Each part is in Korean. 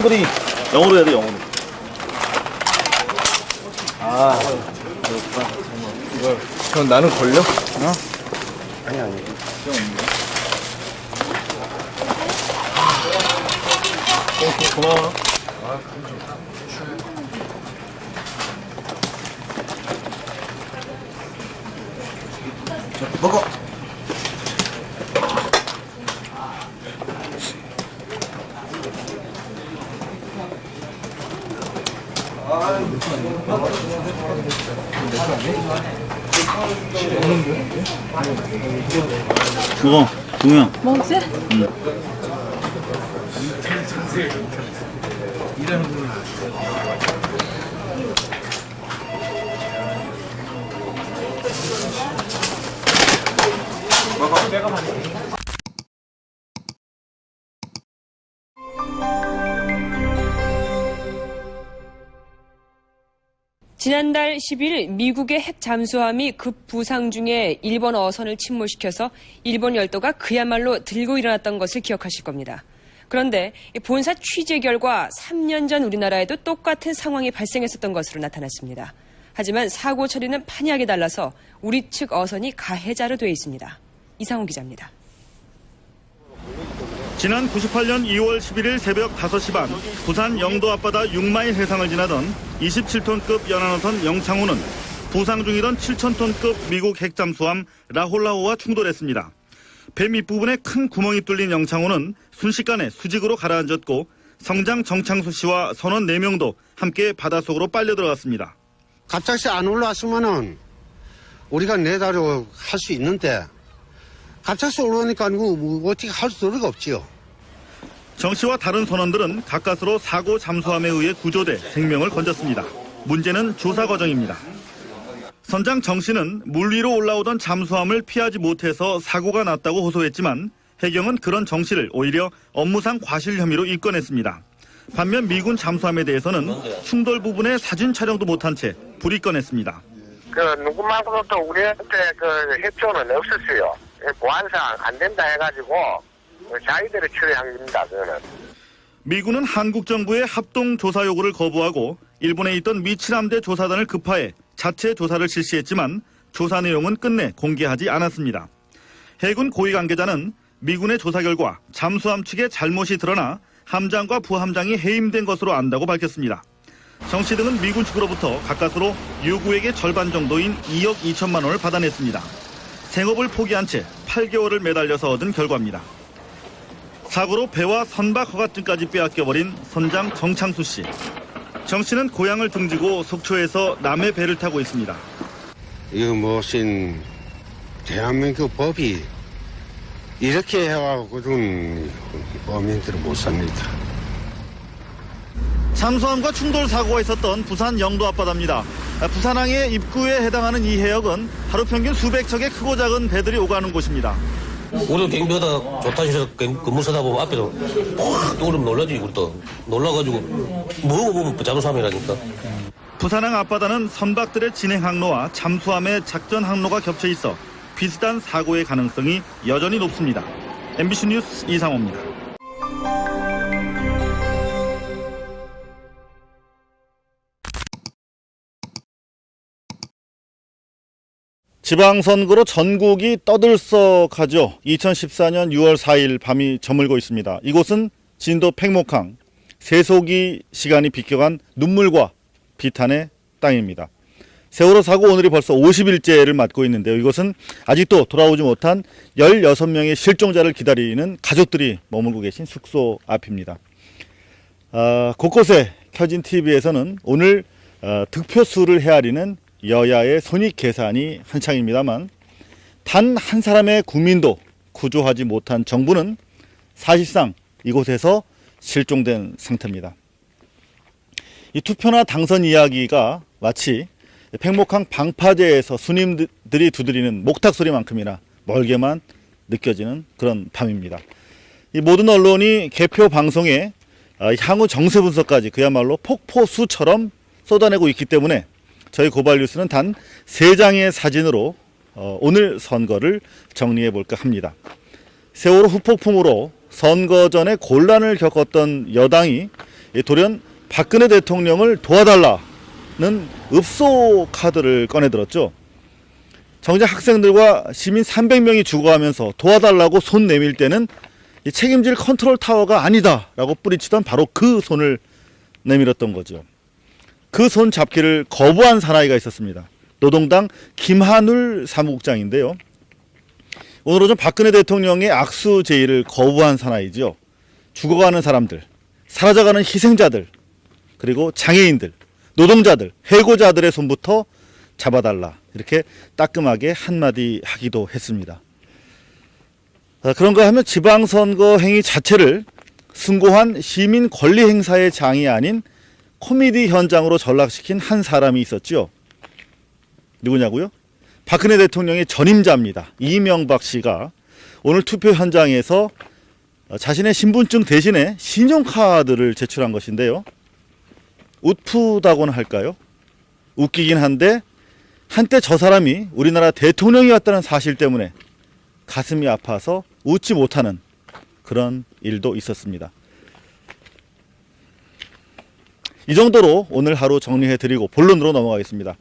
한글이 영어로 해야 돼, 영어로. 아, 이걸 그럼 나는 걸려? 어? 아니. 고마워. 자, 먹어. 그거 동영. 먹었지? 응. 지난달 10일 미국의 핵 잠수함이 급부상 중에 일본 어선을 침몰시켜서 일본 열도가 그야말로 들고 일어났던 것을 기억하실 겁니다. 그런데 본사 취재 결과 3년 전 우리나라에도 똑같은 상황이 발생했었던 것으로 나타났습니다. 하지만 사고 처리는 판이하게 달라서 우리 측 어선이 가해자로 되어 있습니다. 이상호 기자입니다. 지난 98년 2월 11일 새벽 5시 반 부산 영도 앞바다 6마일 해상을 지나던 27톤급 연안어선 영창호는 부상 중이던 7,000톤급 미국 핵잠수함 라홀라호와 충돌했습니다. 배 밑부분에 큰 구멍이 뚫린 영창호는 순식간에 수직으로 가라앉았고 성장 정창수 씨와 선원 4명도 함께 바닷속으로 빨려 들어갔습니다. 갑자기 안 올라왔으면은 우리가 내다려 할 수 있는데 갑자기 올라오니까 뭐 어떻게 할 수가 없지요. 정 씨와 다른 선원들은 가까스로 사고 잠수함에 의해 구조돼 생명을 건졌습니다. 문제는 조사 과정입니다. 선장 정 씨는 물 위로 올라오던 잠수함을 피하지 못해서 사고가 났다고 호소했지만 해경은 그런 정 씨를 오히려 업무상 과실 혐의로 입건했습니다. 반면 미군 잠수함에 대해서는 충돌 부분에 사진 촬영도 못한 채 불입건했습니다. 누구만큼도 또 우리한테 협조는 없었어요. 보안상 안 된다 해가지고 자기들이 처리한 겁니다. 그거는. 미군은 한국 정부의 합동 조사 요구를 거부하고 일본에 있던 미칠함대 조사단을 급파해 자체 조사를 실시했지만 조사 내용은 끝내 공개하지 않았습니다. 해군 고위 관계자는 미군의 조사 결과 잠수함 측의 잘못이 드러나 함장과 부함장이 해임된 것으로 안다고 밝혔습니다. 정 씨 등은 미군 측으로부터 가까스로 요구액의 절반 정도인 2억 2천만 원을 받아냈습니다. 생업을 포기한 채 8개월을 매달려서 얻은 결과입니다. 사고로 배와 선박 허가증까지 빼앗겨버린 선장 정창수 씨. 정 씨는 고향을 등지고 속초에서 남의 배를 타고 있습니다. 이거 무슨 대한민국 법이 이렇게 해와서는 범인들은 못 삽니다. 잠수함과 충돌 사고가 있었던 부산 영도 앞바다입니다. 부산항의 입구에 해당하는 이 해역은 하루 평균 수백 척의 크고 작은 배들이 오가는 곳입니다. 우리도 경비하다 조타실에서 근무 서다 보면 앞에서 확 떠오르면 놀라지. 우리도 놀라가지고 뭐고 보면 잠수함이라니까. 부산항 앞바다는 선박들의 진행 항로와 잠수함의 작전 항로가 겹쳐 있어 비슷한 사고의 가능성이 여전히 높습니다. MBC 뉴스 이상호입니다. 지방선거로 전국이 떠들썩하죠. 2014년 6월 4일 밤이 저물고 있습니다. 이곳은 진도 팽목항, 세속이 시간이 비껴간 눈물과 비탄의 땅입니다. 세월호 사고 오늘이 벌써 50일째를 맞고 있는데요. 이곳은 아직도 돌아오지 못한 16명의 실종자를 기다리는 가족들이 머물고 계신 숙소 앞입니다. 곳곳에 켜진 TV에서는 오늘 득표수를 헤아리는 여야의 손익 계산이 한창입니다만 단 한 사람의 국민도 구조하지 못한 정부는 사실상 이곳에서 실종된 상태입니다. 이 투표나 당선 이야기가 마치 팽목항 방파제에서 스님들이 두드리는 목탁 소리만큼이나 멀게만 느껴지는 그런 밤입니다. 이 모든 언론이 개표 방송에 향후 정세 분석까지 그야말로 폭포수처럼 쏟아내고 있기 때문에 저희 고발뉴스는 단 3장의 사진으로 오늘 선거를 정리해 볼까 합니다. 세월호 후폭풍으로 선거 전에 곤란을 겪었던 여당이 돌연 박근혜 대통령을 도와달라는 읍소 카드를 꺼내들었죠. 정작 학생들과 시민 300명이 죽어가면서 도와달라고 손 내밀 때는 이 책임질 컨트롤 타워가 아니다라고 뿌리치던 바로 그 손을 내밀었던 거죠. 그 손 잡기를 거부한 사나이가 있었습니다. 노동당 김한울 사무국장인데요. 오늘 오전 박근혜 대통령의 악수 제의를 거부한 사나이죠. 죽어가는 사람들, 사라져가는 희생자들, 그리고 장애인들, 노동자들, 해고자들의 손부터 잡아달라, 이렇게 따끔하게 한마디 하기도 했습니다. 그런가 하면 지방선거 행위 자체를 숭고한 시민 권리 행사의 장이 아닌 코미디 현장으로 전락시킨 한 사람이 있었죠. 누구냐고요? 박근혜 대통령의 전임자입니다. 이명박 씨가 오늘 투표 현장에서 자신의 신분증 대신에 신용카드를 제출한 것인데요. 웃프다고는 할까요? 웃기긴 한데 한때 저 사람이 우리나라 대통령이었다는 사실 때문에 가슴이 아파서 웃지 못하는 그런 일도 있었습니다. 이 정도로 오늘 하루 정리해드리고 본론으로 넘어가겠습니다.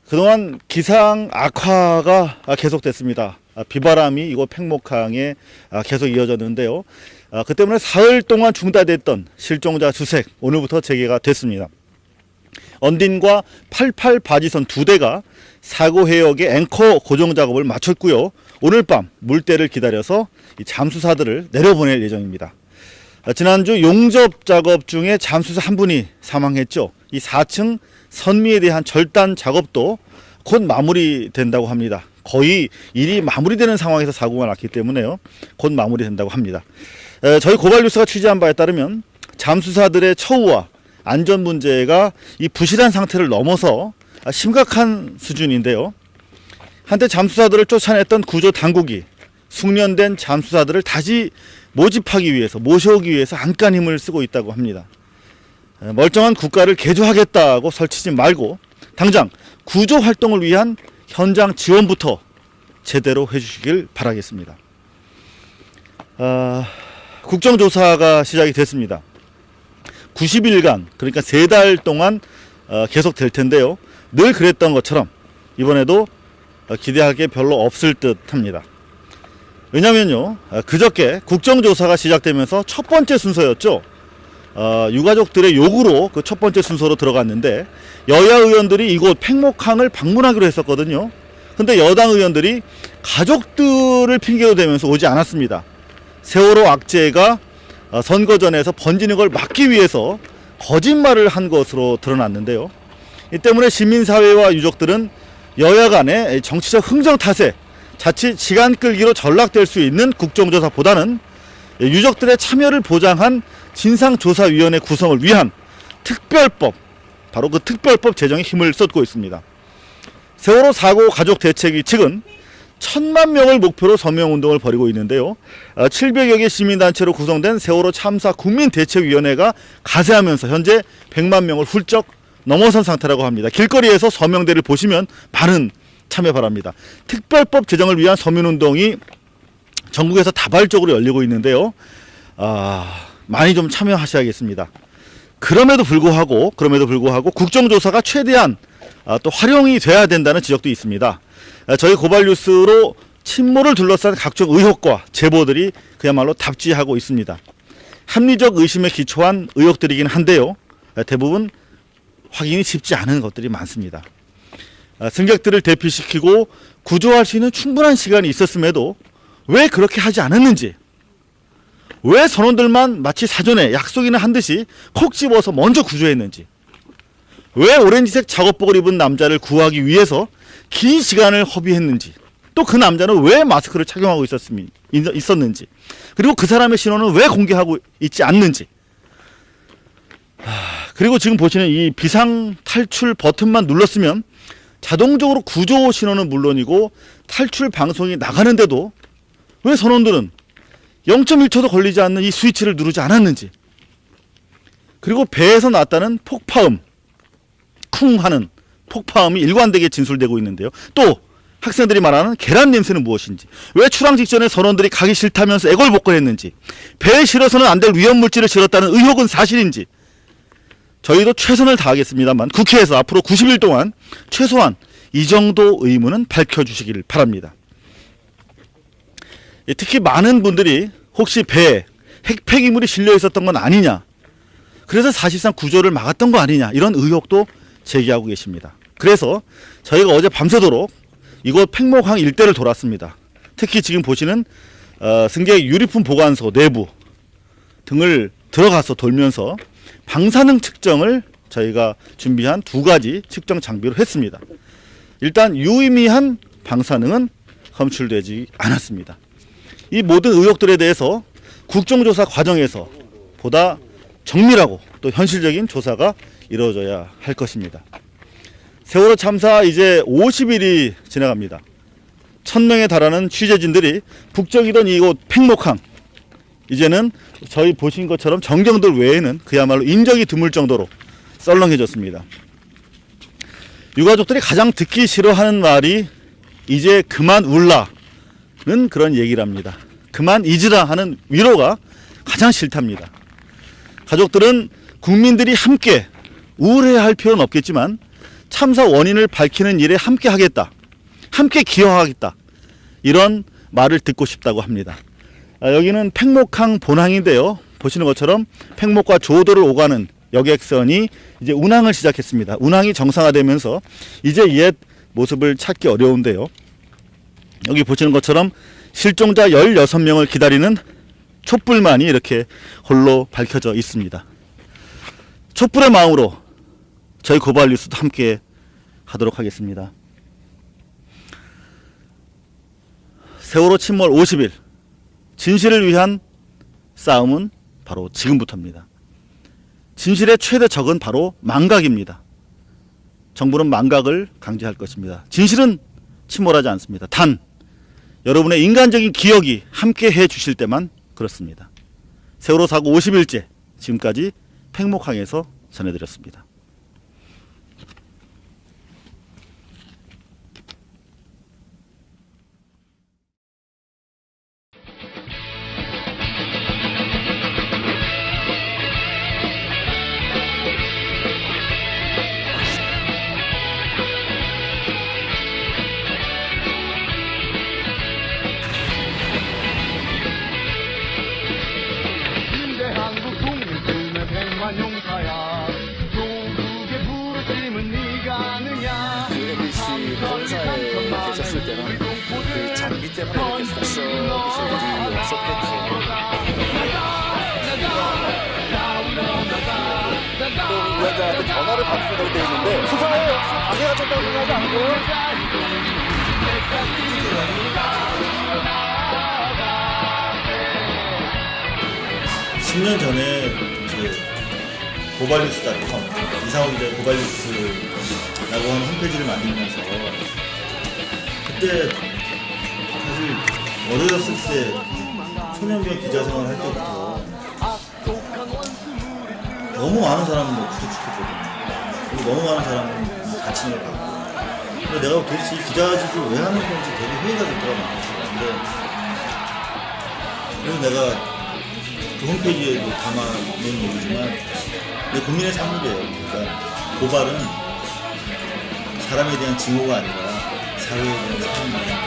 그동안 기상 악화가 계속됐습니다. 비바람이 이곳 팽목항에 계속 이어졌는데요. 그 때문에 사흘 동안 중단됐던 실종자 수색 오늘부터 재개가 됐습니다. 언딘과 88 바지선 2대가 사고 해역의 앵커 고정 작업을 마쳤고요. 오늘 밤 물때를 기다려서 이 잠수사들을 내려보낼 예정입니다. 지난주 용접 작업 중에 잠수사 한 분이 사망했죠. 이 4층 선미에 대한 절단 작업도 곧 마무리된다고 합니다. 거의 일이 마무리되는 상황에서 사고가 났기 때문에요. 곧 마무리된다고 합니다. 저희 고발뉴스가 취재한 바에 따르면 잠수사들의 처우와 안전 문제가 이 부실한 상태를 넘어서 심각한 수준인데요. 한때 잠수사들을 쫓아냈던 구조 당국이 숙련된 잠수사들을 다시 모집하기 위해서, 모셔오기 위해서 안간 힘을 쓰고 있다고 합니다. 멀쩡한 국가를 개조하겠다고 설치지 말고 당장 구조 활동을 위한 현장 지원부터 제대로 해주시길 바라겠습니다. 국정조사가 시작이 됐습니다. 90일간, 그러니까 3달 동안 계속될 텐데요. 늘 그랬던 것처럼 이번에도 기대할 게 별로 없을 듯 합니다. 왜냐면요, 그저께 국정조사가 시작되면서 첫 번째 순서였죠. 유가족들의 요구로 그 첫 번째 순서로 들어갔는데 여야 의원들이 이곳 팽목항을 방문하기로 했었거든요. 근데 여당 의원들이 가족들을 핑계로 대면서 오지 않았습니다. 세월호 악재가 선거전에서 번지는 걸 막기 위해서 거짓말을 한 것으로 드러났는데요. 이 때문에 시민사회와 유족들은 여야 간의 정치적 흥정 탓에 자칫 시간 끌기로 전락될 수 있는 국정조사보다는 유족들의 참여를 보장한 진상조사위원회 구성을 위한 특별법, 바로 그 특별법 제정에 힘을 쏟고 있습니다. 세월호 사고 가족 대책위 측은 1000만 명을 목표로 서명운동을 벌이고 있는데요. 700여 개 시민단체로 구성된 세월호 참사 국민대책위원회가 가세하면서 현재 100만 명을 훌쩍 넘어선 상태라고 합니다. 길거리에서 서명대를 보시면 많은 참여 바랍니다. 특별법 제정을 위한 서민운동이 전국에서 다발적으로 열리고 있는데요. 많이 좀 참여하셔야겠습니다. 그럼에도 불구하고 국정조사가 최대한 또 활용이 돼야 된다는 지적도 있습니다. 저희 고발뉴스로 침몰을 둘러싼 각종 의혹과 제보들이 그야말로 답지하고 있습니다. 합리적 의심에 기초한 의혹들이긴 한데요. 대부분 확인이 쉽지 않은 것들이 많습니다. 승객들을 대피시키고 구조할 수 있는 충분한 시간이 있었음에도 왜 그렇게 하지 않았는지, 왜 선원들만 마치 사전에 약속이나 한 듯이 콕 집어서 먼저 구조했는지, 왜 오렌지색 작업복을 입은 남자를 구하기 위해서 긴 시간을 허비했는지, 또 그 남자는 왜 마스크를 착용하고 있었는지, 그리고 그 사람의 신원은 왜 공개하고 있지 않는지, 그리고 지금 보시는 이 비상 탈출 버튼만 눌렀으면 자동적으로 구조 신호는 물론이고 탈출 방송이 나가는데도 왜 선원들은 0.1초도 걸리지 않는 이 스위치를 누르지 않았는지, 그리고 배에서 났다는 폭파음, 쿵 하는 폭파음이 일관되게 진술되고 있는데요. 또 학생들이 말하는 계란 냄새는 무엇인지, 왜 출항 직전에 선원들이 가기 싫다면서 애걸복걸했는지, 배에 실어서는 안 될 위험물질을 실었다는 의혹은 사실인지 저희도 최선을 다하겠습니다만 국회에서 앞으로 90일 동안 최소한 이 정도 의문은 밝혀주시길 바랍니다. 특히 많은 분들이 혹시 배에 핵폐기물이 실려 있었던 건 아니냐, 그래서 사실상 구조를 막았던 거 아니냐, 이런 의혹도 제기하고 계십니다. 그래서 저희가 어제 밤새도록 이곳 팽목항 일대를 돌았습니다. 특히 지금 보시는 승객 유리품 보관소 내부 등을 들어가서 돌면서 방사능 측정을 저희가 준비한 2가지 측정 장비로 했습니다. 일단 유의미한 방사능은 검출되지 않았습니다. 이 모든 의혹들에 대해서 국정조사 과정에서 보다 정밀하고 또 현실적인 조사가 이루어져야 할 것입니다. 세월호 참사 이제 50일이 지나갑니다. 1000명에 달하는 취재진들이 북적이던 이곳 팽목항, 이제는 저희 보신 것처럼 전경들 외에는 그야말로 인적이 드물 정도로 썰렁해졌습니다. 유가족들이 가장 듣기 싫어하는 말이 이제 그만 울라는 그런 얘기를 합니다. 그만 잊으라 하는 위로가 가장 싫답니다. 가족들은 국민들이 함께 우울해할 필요는 없겠지만 참사 원인을 밝히는 일에 함께 하겠다, 함께 기여하겠다, 이런 말을 듣고 싶다고 합니다. 여기는 팽목항 본항인데요. 보시는 것처럼 팽목과 조도를 오가는 여객선이 이제 운항을 시작했습니다. 운항이 정상화되면서 이제 옛 모습을 찾기 어려운데요. 여기 보시는 것처럼 실종자 16명을 기다리는 촛불만이 이렇게 홀로 밝혀져 있습니다. 촛불의 마음으로 저희 고발 뉴스도 함께 하도록 하겠습니다. 세월호 침몰 50일, 진실을 위한 싸움은 바로 지금부터입니다. 진실의 최대 적은 바로 망각입니다. 정부는 망각을 강제할 것입니다. 진실은 침몰하지 않습니다. 단 여러분의 인간적인 기억이 함께 해 주실 때만 그렇습니다. 세월호 사고 50일째, 지금까지 팽목항에서 전해드렸습니다. 용사야 조국의 부르심은 네가 아느냐. MBC 본사에 계셨을 때는 그 장비 때문에 이렇게 속썩이실 일이 없었겠죠. 또 위원장한테 전화를 받으셔도 되는데 수사에 방해가 쳤다고 생각하지 않고요. 10년 전에 고발뉴스.com, 이상호 기자의 고발뉴스라고 하는 홈페이지를 만들면서 그때 사실 어렸을 때 초년병 기자 생활을 할 때부터 너무 많은 사람을 구속시켰거든요. 그리고 너무 많은 사람을 다치는 걸 봤고, 근데 내가 도대체 이 기자직을 왜 하는 건지 되게 회의가 됐더라고요. 그래서 내가 그 홈페이지에도 담아놓은 얘기지만 내 국민의 삶이래요. 그러니까 고발은 사람에 대한 증오가 아니라 사회에 대한 삶입니다.